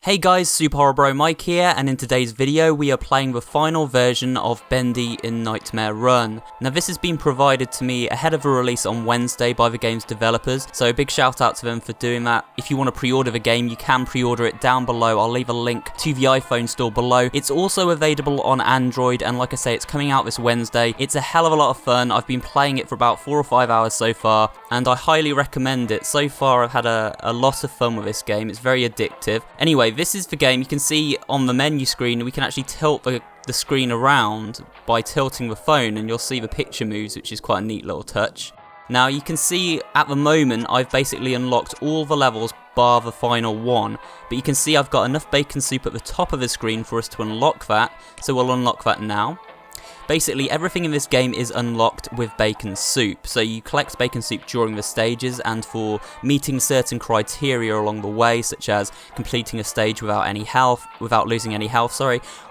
Hey guys, Superhorrorbro Mike here, and in today's video we are playing the final version of Bendy in Nightmare Run. Now this has been provided to me ahead of a release on Wednesday by the game's developers, so a big shout out to them for doing that. If you want to pre-order the game, you can pre-order it down below. I'll leave a link to the iPhone store below. It's also available on Android, and like I say, it's coming out this Wednesday. It's a hell of a lot of fun. I've been playing it for about 4 or 5 hours so far, and I highly recommend it. So far I've had a lot of fun with this game. It's very addictive. Anyway, this is the game. You can see on the menu screen we can actually tilt the screen around by tilting the phone, and you'll see the picture moves, which is quite a neat little touch. Now you can see at the moment I've basically unlocked all the levels bar the final one, but you can see I've got enough bacon soup at the top of the screen for us to unlock that, so we'll unlock that now. Basically, everything in this game is unlocked with bacon soup, so you collect bacon soup during the stages and for meeting certain criteria along the way, such as completing a stage without losing any health,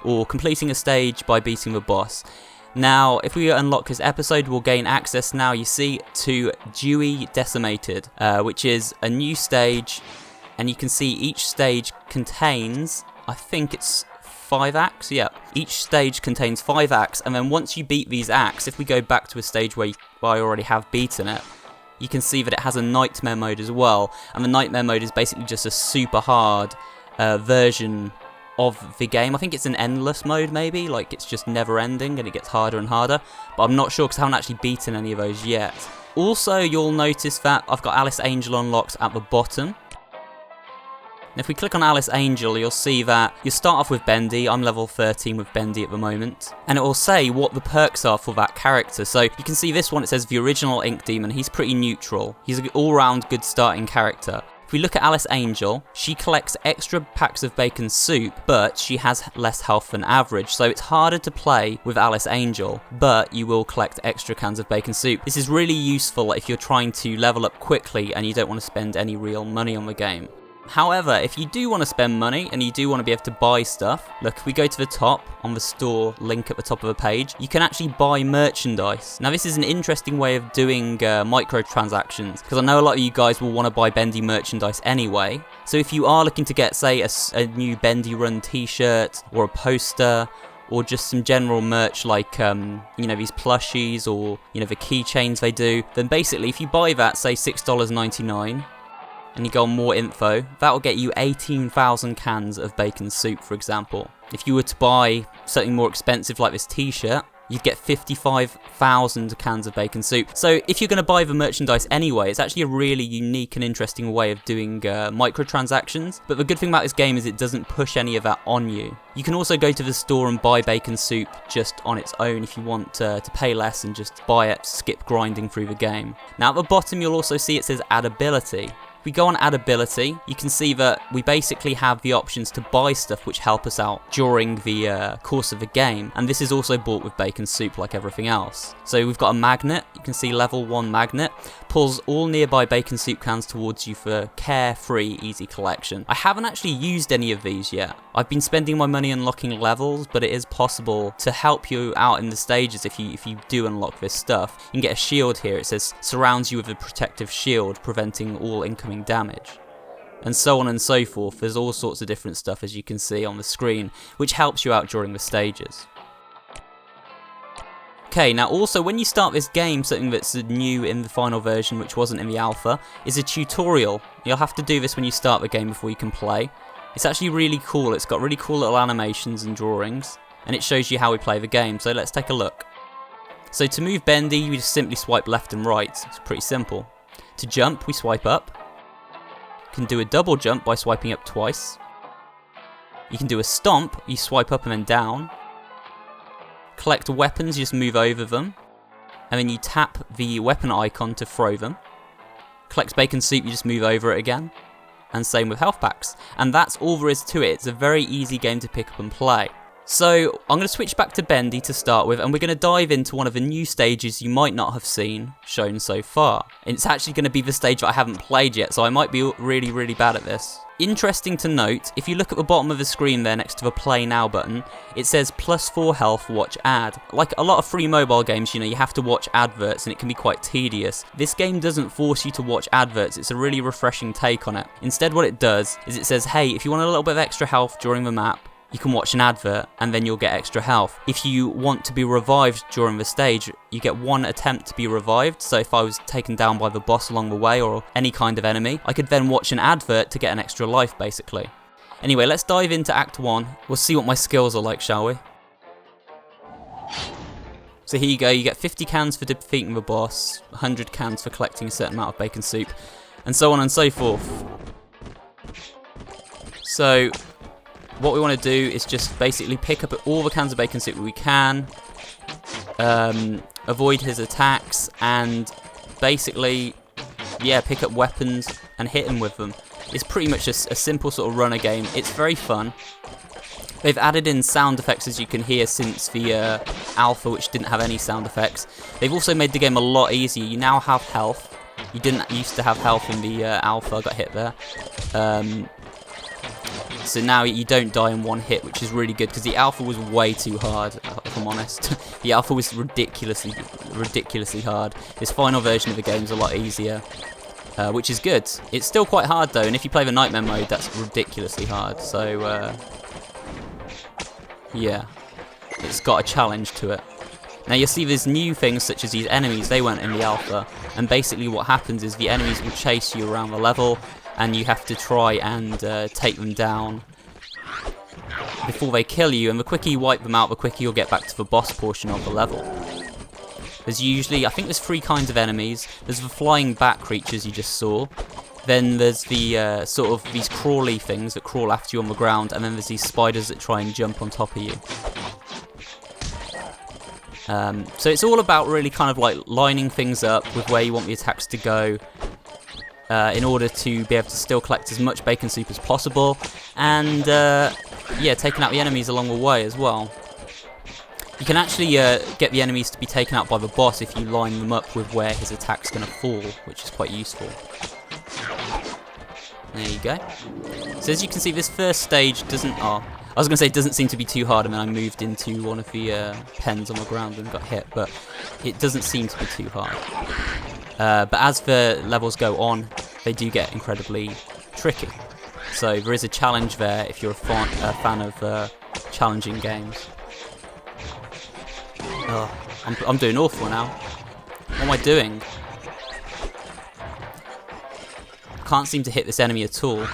or completing a stage by beating the boss. Now, if we unlock this episode, we'll gain access now, you see, to Dewey Decimated, which is a new stage, and you can see each stage contains, I think it's 5 acts, yeah. Each stage contains 5 acts, and then once you beat these acts, if we go back to a stage where I already have beaten it, you can see that it has a nightmare mode as well, and the nightmare mode is basically just a super hard version of the game. I think it's an endless mode maybe, like it's just never ending and it gets harder and harder, but I'm not sure because I haven't actually beaten any of those yet. Also, you'll notice that I've got Alice Angel unlocked at the bottom. And if we click on Alice Angel, you'll see that you start off with Bendy. I'm level 13 with Bendy at the moment. And it will say what the perks are for that character. So you can see this one, it says the original Ink Demon. He's pretty neutral. He's an all-round good starting character. If we look at Alice Angel, she collects extra packs of bacon soup, but she has less health than average, so it's harder to play with Alice Angel, but you will collect extra cans of bacon soup. This is really useful if you're trying to level up quickly and you don't want to spend any real money on the game. However, if you do want to spend money and you do want to be able to buy stuff, look, if we go to the top on the store link at the top of the page, you can actually buy merchandise. Now this is an interesting way of doing microtransactions, because I know a lot of you guys will want to buy Bendy merchandise anyway. So if you are looking to get, say, a new Bendy Run t-shirt or a poster, or just some general merch like, these plushies or, the keychains they do, then basically if you buy that, say $6.99, and you go on more info, that will get you 18,000 cans of bacon soup, for example. If you were to buy something more expensive like this t-shirt, you'd get 55,000 cans of bacon soup. So if you're going to buy the merchandise anyway, it's actually a really unique and interesting way of doing microtransactions. But the good thing about this game is it doesn't push any of that on you. You can also go to the store and buy bacon soup just on its own if you want to pay less and just buy it, skip grinding through the game. Now at the bottom you'll also see it says Add Ability. If we go on Add Ability, you can see that we basically have the options to buy stuff which help us out during the course of the game, and this is also bought with bacon soup like everything else. So we've got a magnet, you can see level 1 magnet, pulls all nearby bacon soup cans towards you for carefree easy collection. I haven't actually used any of these yet. I've been spending my money unlocking levels, but it is possible to help you out in the stages if you do unlock this stuff. You can get a shield here, it says surrounds you with a protective shield preventing all incoming damage, and so on and so forth. There's all sorts of different stuff as you can see on the screen which helps you out during the stages. Okay, now also when you start this game, something that's new in the final version which wasn't in the alpha is a tutorial. You'll have to do this when you start the game before you can play. It's actually really cool. It's got really cool little animations and drawings, and it shows you how we play the game, so let's take a look. So to move Bendy, you just simply swipe left and right. It's pretty simple. To jump, we swipe up. You can do a double jump by swiping up twice. You can do a stomp, you swipe up and then down. Collect weapons, you just move over them, and then you tap the weapon icon to throw them. Collect bacon soup, you just move over it again, and same with health packs. And that's all there is to it. It's a very easy game to pick up and play. So, I'm going to switch back to Bendy to start with, and we're going to dive into one of the new stages you might not have seen shown so far. It's actually going to be the stage that I haven't played yet, so I might be really, really bad at this. Interesting to note, if you look at the bottom of the screen there next to the Play Now button, it says +4 health, watch ad. Like a lot of free mobile games, you know, you have to watch adverts and it can be quite tedious. This game doesn't force you to watch adverts, it's a really refreshing take on it. Instead what it does is it says, hey, if you want a little bit of extra health during the map, you can watch an advert and then you'll get extra health. If you want to be revived during the stage, you get one attempt to be revived. So if I was taken down by the boss along the way or any kind of enemy, I could then watch an advert to get an extra life basically. Anyway, let's dive into Act 1. We'll see what my skills are like, shall we? So here you go, you get 50 cans for defeating the boss, 100 cans for collecting a certain amount of bacon soup, and so on and so forth. So what we want to do is just basically pick up all the cans of bacon soup we can, avoid his attacks, and basically, yeah, pick up weapons and hit him with them. It's pretty much a simple sort of runner game. It's very fun. They've added in sound effects, as you can hear, since the alpha, which didn't have any sound effects. They've also made the game a lot easier. You now have health. You didn't used to have health in the alpha. I got hit there. So now you don't die in one hit, which is really good, because the alpha was way too hard, if I'm honest. The alpha was ridiculously hard. This final version of the game is a lot easier, which is good. It's still quite hard though, and if you play the Nightmare mode, that's ridiculously hard. So, yeah, it's got a challenge to it. Now you'll see there's new things such as these enemies, they weren't in the alpha, and basically what happens is the enemies will chase you around the level, and you have to try and take them down before they kill you, and the quicker you wipe them out, the quicker you'll get back to the boss portion of the level. There's usually, I think there's 3 kinds of enemies. There's the flying bat creatures you just saw, then there's the sort of these crawly things that crawl after you on the ground, and then there's these spiders that try and jump on top of you. So it's all about really kind of like lining things up with where you want the attacks to go, in order to be able to still collect as much bacon soup as possible, and yeah, taking out the enemies along the way as well. You can actually get the enemies to be taken out by the boss if you line them up with where his attack's going to fall, which is quite useful. There you go. So as you can see, this first stage doesn't... Oh, I was going to say it doesn't seem to be too hard, and then I moved into one of the pens on the ground and got hit, but it doesn't seem to be too hard. But as the levels go on, they do get incredibly tricky. So there is a challenge there if you're a fan of challenging games. Oh, I'm doing awful now. What am I doing? I can't seem to hit this enemy at all.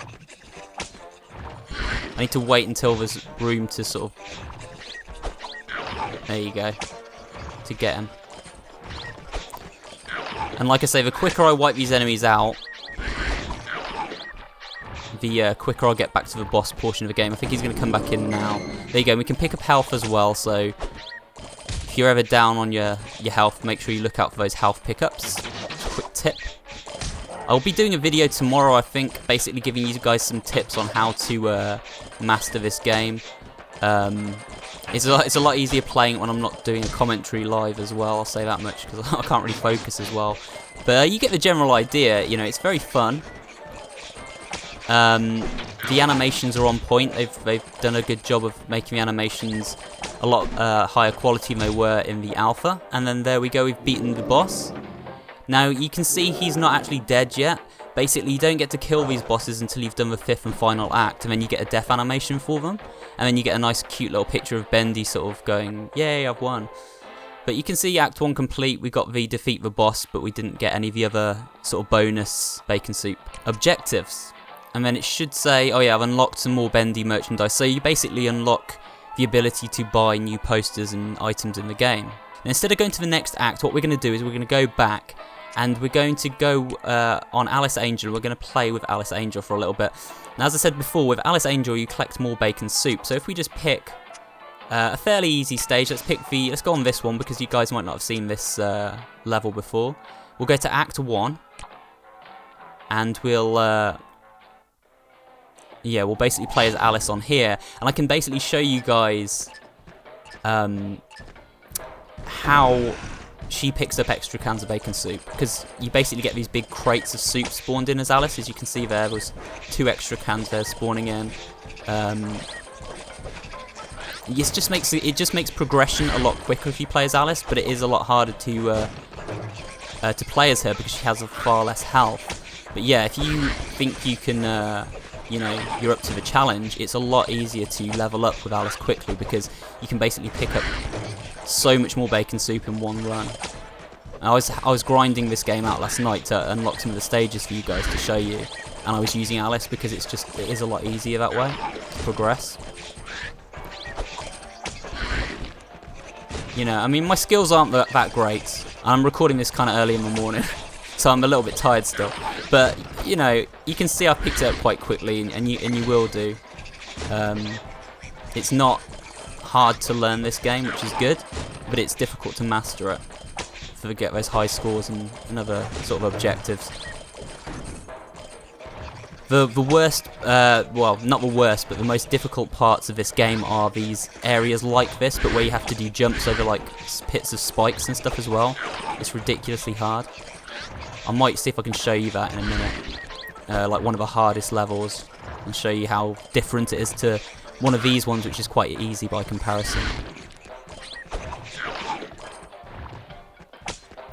I need to wait until there's room to sort of... There you go. To get him. And like I say, the quicker I wipe these enemies out, the quicker I'll get back to the boss portion of the game. I think he's going to come back in now. There you go. We can pick up health as well, so if you're ever down on your health, make sure you look out for those health pickups. Just a quick tip. I'll be doing a video tomorrow, I think, basically giving you guys some tips on how to master this game. It's a lot easier playing it when I'm not doing a commentary live as well, I'll say that much, because I can't really focus as well. But you get the general idea, you know, it's very fun. The animations are on point. They've done a good job of making the animations a lot higher quality than they were in the alpha. And then there we go, we've beaten the boss. Now you can see he's not actually dead yet. Basically you don't get to kill these bosses until you've done the 5th and final act, and then you get a death animation for them. And then you get a nice cute little picture of Bendy sort of going, yay, I've won. But you can see Act 1 complete. We got the defeat the boss, but we didn't get any of the other sort of bonus bacon soup objectives. And then it should say, oh yeah, I've unlocked some more Bendy merchandise. So you basically unlock the ability to buy new posters and items in the game. And instead of going to the next act, what we're going to do is we're going to go back, and we're going to go on Alice Angel. We're going to play with Alice Angel for a little bit. Now, as I said before, with Alice Angel you collect more bacon soup. So if we just pick a fairly easy stage, let's go on this one, because you guys might not have seen this level before. We'll go to Act 1, and we'll basically play as Alice on here, and I can basically show you guys how she picks up extra cans of bacon soup, because you basically get these big crates of soup spawned in as Alice. As you can see there's 2 extra cans there spawning in. It just makes progression a lot quicker if you play as Alice, but it is a lot harder to play as her because she has a far less health. But yeah, if you think you can, you know, you're up to the challenge, it's a lot easier to level up with Alice quickly because you can basically pick up so much more bacon soup in one run. I was grinding this game out last night to unlock some of the stages for you guys to show you, and I was using Alice because it is a lot easier that way to progress. You know, I mean, my skills aren't that great. I'm recording this kind of early in the morning, so I'm a little bit tired still. But you know, you can see I picked it up quite quickly, and you will do. It's not hard to learn this game, which is good, but it's difficult to master it to get those high scores and other sort of objectives. The worst, well, not the worst, but the most difficult parts of this game are these areas like this, but where you have to do jumps over like pits of spikes and stuff as well. It's ridiculously hard. I might see if I can show you that in a minute, like one of the hardest levels, and show you how different it is to one of these ones, which is quite easy by comparison.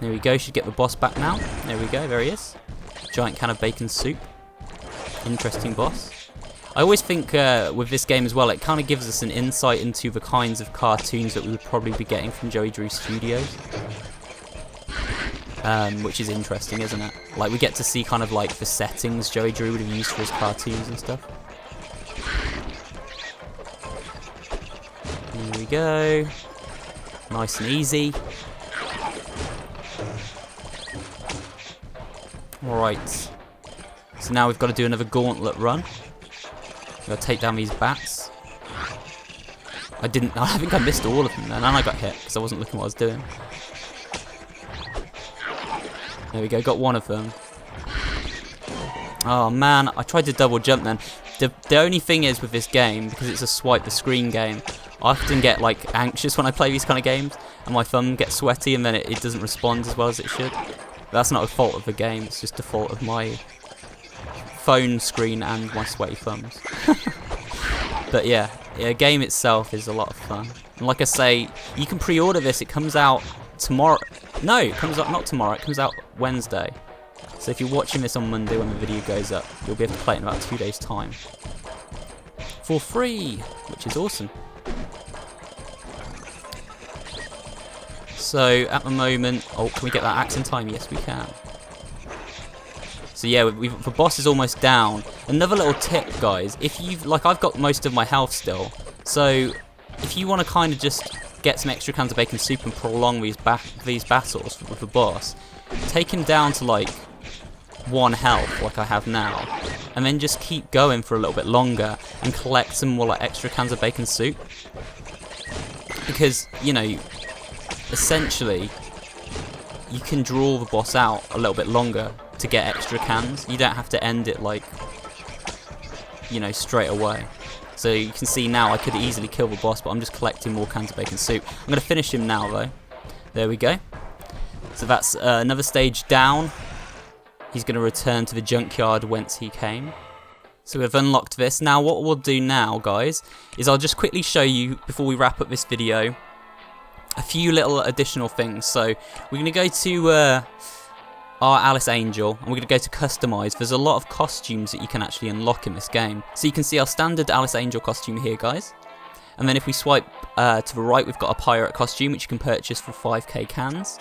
There we go, should get the boss back now. There we go, there he is. Giant can of bacon soup. Interesting boss. I always think with this game as well, it kind of gives us an insight into the kinds of cartoons that we would probably be getting from Joey Drew Studios. Which is interesting, isn't it? Like, we get to see kind of like the settings Joey Drew would have used for his cartoons and stuff. Here we go. Nice and easy. Alright. So now we've got to do another gauntlet run. We've got to take down these bats. I think I missed all of them then, and I got hit because I wasn't looking what I was doing. There we go, got one of them. Oh man, I tried to double jump then. The only thing is with this game, because it's a swipe the screen game, I often get like anxious when I play these kind of games, and my thumb gets sweaty and then it doesn't respond as well as it should. That's not a fault of the game, it's just a fault of my phone screen and my sweaty thumbs. But yeah, the game itself is a lot of fun. And like I say, you can pre-order this, it comes out tomorrow. No, it comes out not tomorrow, it comes out Wednesday. So if you're watching this on Monday when the video goes up, you'll be able to play it in about 2 days' time. For free, which is awesome. So at the moment, oh, can we get that axe in time? Yes, we can. So yeah, the boss is almost down. Another little tip, guys, if you've, like, I've got most of my health still, so if you want to kind of just get some extra cans of bacon soup and prolong these battles with the boss, take him down to like 1 health, like I have now, and then just keep going for a little bit longer and collect some more like extra cans of bacon soup. Because, you know, essentially, you can draw the boss out a little bit longer to get extra cans. You don't have to end it like, you know, straight away. So you can see now I could easily kill the boss, but I'm just collecting more cans of bacon soup. I'm going to finish him now though. There we go. So that's another stage down. He's going to return to the junkyard whence he came. So we've unlocked this. Now what we'll do now, guys, is I'll just quickly show you, before we wrap up this video, a few little additional things. So we're going to go to our Alice Angel, and we're going to go to customize. There's a lot of costumes that you can actually unlock in this game. So you can see our standard Alice Angel costume here, guys. And then if we swipe to the right, we've got a pirate costume, which you can purchase for 5k cans.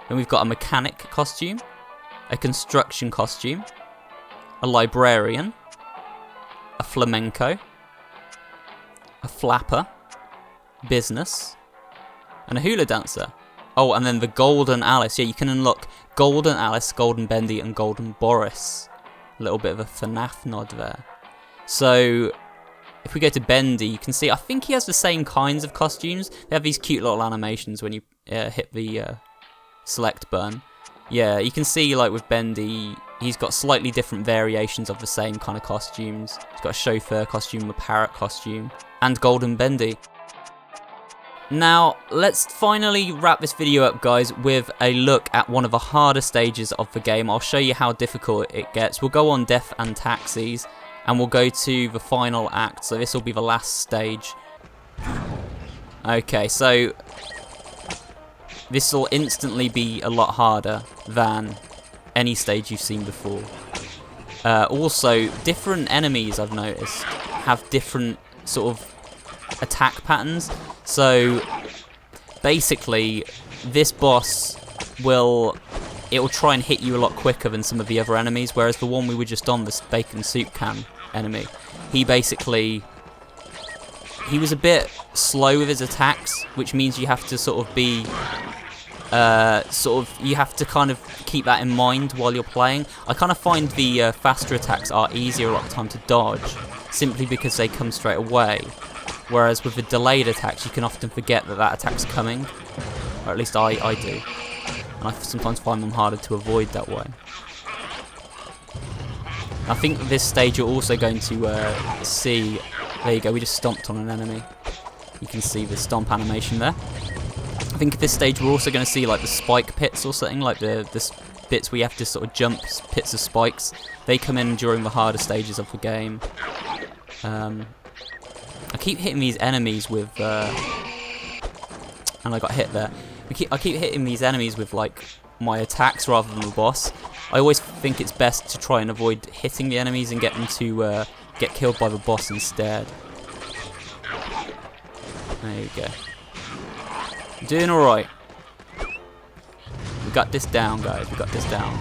Then we've got a mechanic costume, a construction costume, a librarian, a flamenco, a flapper, business, and a hula dancer. Oh, and then the Golden Alice. Yeah, you can unlock Golden Alice, Golden Bendy, and Golden Boris. A little bit of a FNAF nod there. So, if we go to Bendy, you can see, I think he has the same kinds of costumes. They have these cute little animations when you hit the select button. Yeah, you can see, like, with Bendy, he's got slightly different variations of the same kind of costumes. He's got a chauffeur costume, a parrot costume, and Golden Bendy. Now, let's finally wrap this video up, guys, with a look at one of the harder stages of the game. I'll show you how difficult it gets. We'll go on Death and Taxis, and we'll go to the final act, so this will be the last stage. Okay, so this will instantly be a lot harder than any stage you've seen before. Also, different enemies, I've noticed, have different sort of attack patterns. So basically, this boss will try and hit you a lot quicker than some of the other enemies, whereas the one we were just on, the bacon soup can enemy, he was a bit slow with his attacks, which means you have to sort of be you have to kind of keep that in mind while you're playing. I kind of find the faster attacks are easier a lot of the time to dodge, simply because they come straight away. Whereas with the delayed attacks, you can often forget that attack's coming, or at least I do, and I sometimes find them harder to avoid that way. I think this stage you're also going to see, there you go, we just stomped on an enemy. You can see the stomp animation there. I think at this stage we're also going to see like the spike pits or something, like the bits where you have to sort of jump pits of spikes. They come in during the harder stages of the game. I keep hitting these enemies with, and I got hit there. I keep hitting these enemies with like my attacks rather than the boss. I always think it's best to try and avoid hitting the enemies and get them to get killed by the boss instead. There you go. I'm doing alright. We got this down, guys. We got this down.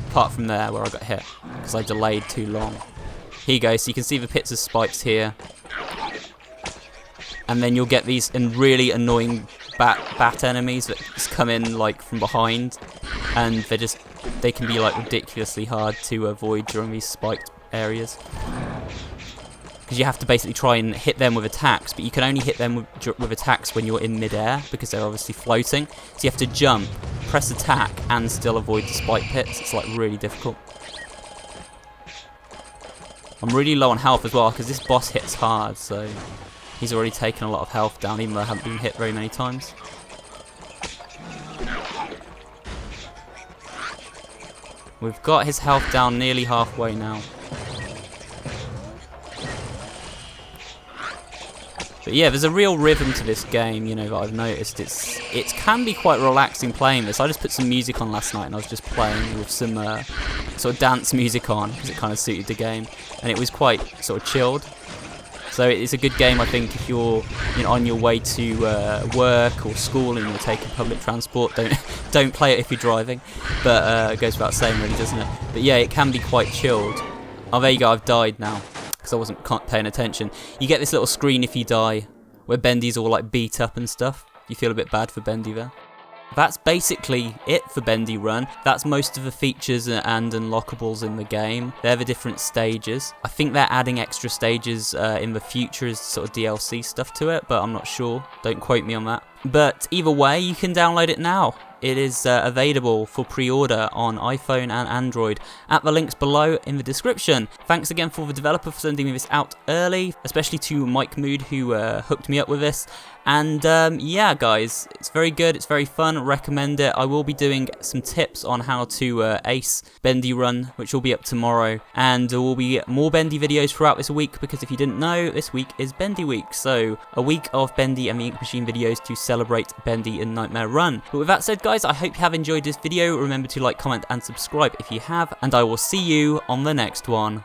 Apart from there where I got hit because I delayed too long. Here you go. So you can see the pits of spikes here. And then you'll get these really annoying bat enemies that just come in like from behind, and they can be like ridiculously hard to avoid during these spiked areas, because you have to basically try and hit them with attacks, but you can only hit them with attacks when you're in mid-air, because they're obviously floating. So you have to jump, press attack, and still avoid the spike pits. It's like really difficult. I'm really low on health as well, because this boss hits hard, so he's already taken a lot of health down, even though I haven't been hit very many times. We've got his health down nearly halfway now. But yeah, there's a real rhythm to this game, you know, that I've noticed. It can be quite relaxing playing this. I just put some music on last night and I was just playing with some sort of dance music on, because it kind of suited the game. And it was quite sort of chilled. So it's a good game, I think, if you're on your way to work or school and you're taking public transport. Don't play it if you're driving, but it goes without saying, really, doesn't it? But yeah, it can be quite chilled. Oh, there you go, I've died now, because I wasn't paying attention. You get this little screen if you die, where Bendy's all like beat up and stuff. You feel a bit bad for Bendy there. That's basically it for Bendy Run. That's most of the features and unlockables in the game. They're the different stages. I think they're adding extra stages in the future as sort of DLC stuff to it, but I'm not sure. Don't quote me on that. But either way, you can download it now. It is available for pre-order on iPhone and Android at the links below in the description. Thanks again for the developer for sending me this out early, especially to Mike Mood, who hooked me up with this. And yeah, guys, it's very good, it's very fun, recommend it. I will be doing some tips on how to ace Bendy Run, which will be up tomorrow. And there will be more Bendy videos throughout this week, because if you didn't know, this week is Bendy Week. So a week of Bendy and the Ink Machine videos to celebrate Bendy in Nightmare Run. But with that said, guys, I hope you have enjoyed this video. Remember to like, comment and subscribe if you have, and I will see you on the next one.